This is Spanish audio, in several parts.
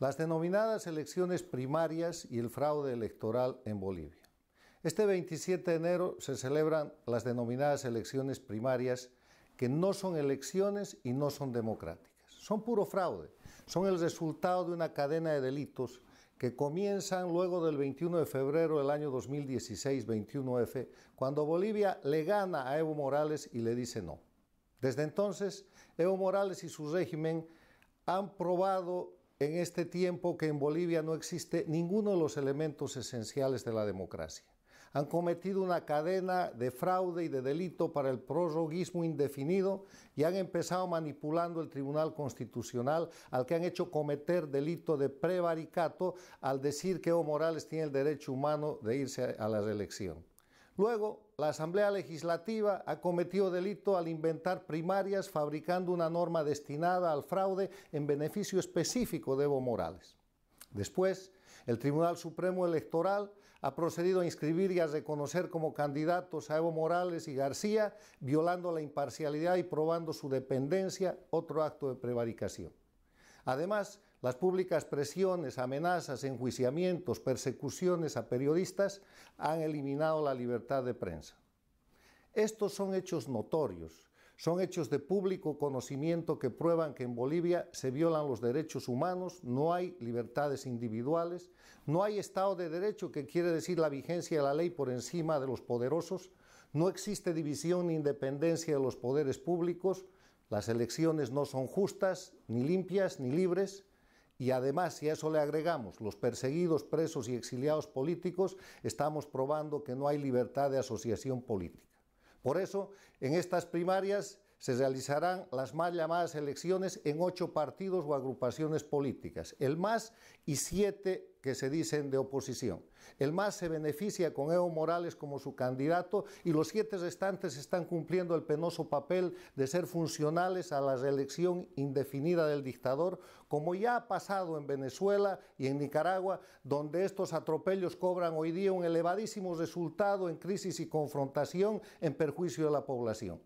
Las denominadas elecciones primarias y el fraude electoral en Bolivia. Este 27 de enero se celebran las denominadas elecciones primarias, que no son elecciones y no son democráticas. Son puro fraude, son el resultado de una cadena de delitos que comienzan luego del 21 de febrero del año 2016, 21F, cuando Bolivia le gana a Evo Morales y le dice no. Desde entonces, Evo Morales y su régimen han probado en este tiempo que en Bolivia no existe ninguno de los elementos esenciales de la democracia. Han cometido una cadena de fraude y de delito para el prorroguismo indefinido y han empezado manipulando el Tribunal Constitucional, al que han hecho cometer delito de prevaricato al decir que Evo Morales tiene el derecho humano de irse a la reelección. Luego, la Asamblea Legislativa ha cometido delito al inventar primarias fabricando una norma destinada al fraude en beneficio específico de Evo Morales. Después, el Tribunal Supremo Electoral ha procedido a inscribir y a reconocer como candidatos a Evo Morales y García, violando la imparcialidad y probando su dependencia, otro acto de prevaricación. Además, las públicas presiones, amenazas, enjuiciamientos, persecuciones a periodistas han eliminado la libertad de prensa. Estos son hechos notorios, son hechos de público conocimiento que prueban que en Bolivia se violan los derechos humanos, no hay libertades individuales, no hay Estado de Derecho, que quiere decir la vigencia de la ley por encima de los poderosos, no existe división ni independencia de los poderes públicos, las elecciones no son justas, ni limpias, ni libres. Y además, si a eso le agregamos los perseguidos, presos y exiliados políticos, estamos probando que no hay libertad de asociación política. Por eso, en estas primarias se realizarán las mal llamadas elecciones en 8 partidos o agrupaciones políticas, el MAS y 7 que se dicen de oposición. El MAS se beneficia con Evo Morales como su candidato y los 7 restantes están cumpliendo el penoso papel de ser funcionales a la reelección indefinida del dictador, como ya ha pasado en Venezuela y en Nicaragua, donde estos atropellos cobran hoy día un elevadísimo resultado en crisis y confrontación en perjuicio de la población.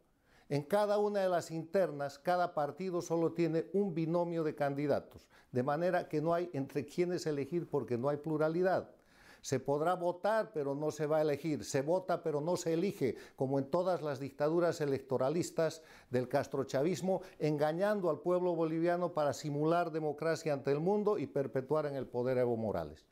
En cada una de las internas, cada partido solo tiene un binomio de candidatos, de manera que no hay entre quienes elegir porque no hay pluralidad. Se podrá votar, pero no se va a elegir. Se vota, pero no se elige, como en todas las dictaduras electoralistas del castrochavismo, engañando al pueblo boliviano para simular democracia ante el mundo y perpetuar en el poder a Evo Morales.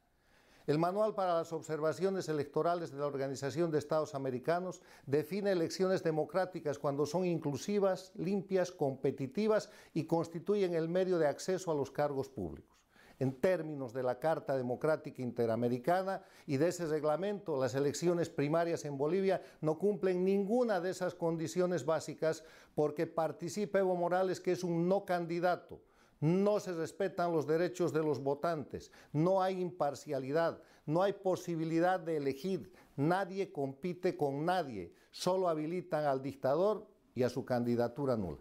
El Manual para las Observaciones Electorales de la Organización de Estados Americanos define elecciones democráticas cuando son inclusivas, limpias, competitivas y constituyen el medio de acceso a los cargos públicos. En términos de la Carta Democrática Interamericana y de ese reglamento, las elecciones primarias en Bolivia no cumplen ninguna de esas condiciones básicas porque participa Evo Morales, que es un no candidato. No se respetan los derechos de los votantes, no hay imparcialidad, no hay posibilidad de elegir, nadie compite con nadie, solo habilitan al dictador y a su candidatura nula.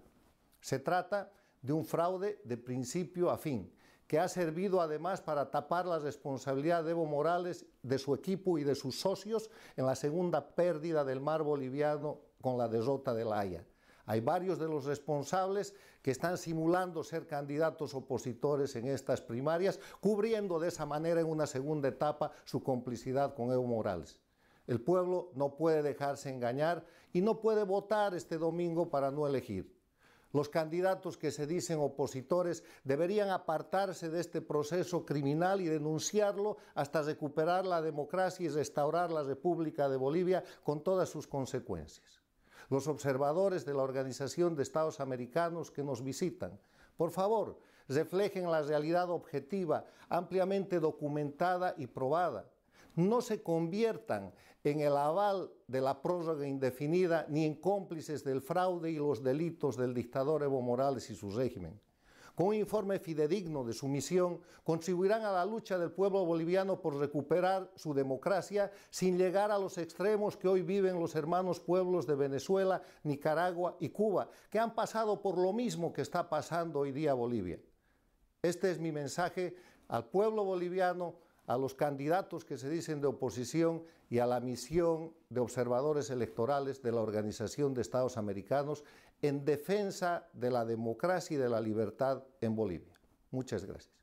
Se trata de un fraude de principio a fin, que ha servido además para tapar la responsabilidad de Evo Morales, de su equipo y de sus socios en la segunda pérdida del mar boliviano con la derrota de La Haya. Hay varios de los responsables que están simulando ser candidatos opositores en estas primarias, cubriendo de esa manera en una segunda etapa su complicidad con Evo Morales. El pueblo no puede dejarse engañar y no puede votar este domingo para no elegir. Los candidatos que se dicen opositores deberían apartarse de este proceso criminal y denunciarlo hasta recuperar la democracia y restaurar la República de Bolivia con todas sus consecuencias. Los observadores de la Organización de Estados Americanos que nos visitan, por favor, reflejen la realidad objetiva, ampliamente documentada y probada. No se conviertan en el aval de la prórroga indefinida ni en cómplices del fraude y los delitos del dictador Evo Morales y su régimen. Con un informe fidedigno de su misión, contribuirán a la lucha del pueblo boliviano por recuperar su democracia sin llegar a los extremos que hoy viven los hermanos pueblos de Venezuela, Nicaragua y Cuba, que han pasado por lo mismo que está pasando hoy día Bolivia. Este es mi mensaje al pueblo boliviano, a los candidatos que se dicen de oposición y a la misión de observadores electorales de la Organización de Estados Americanos en defensa de la democracia y de la libertad en Bolivia. Muchas gracias.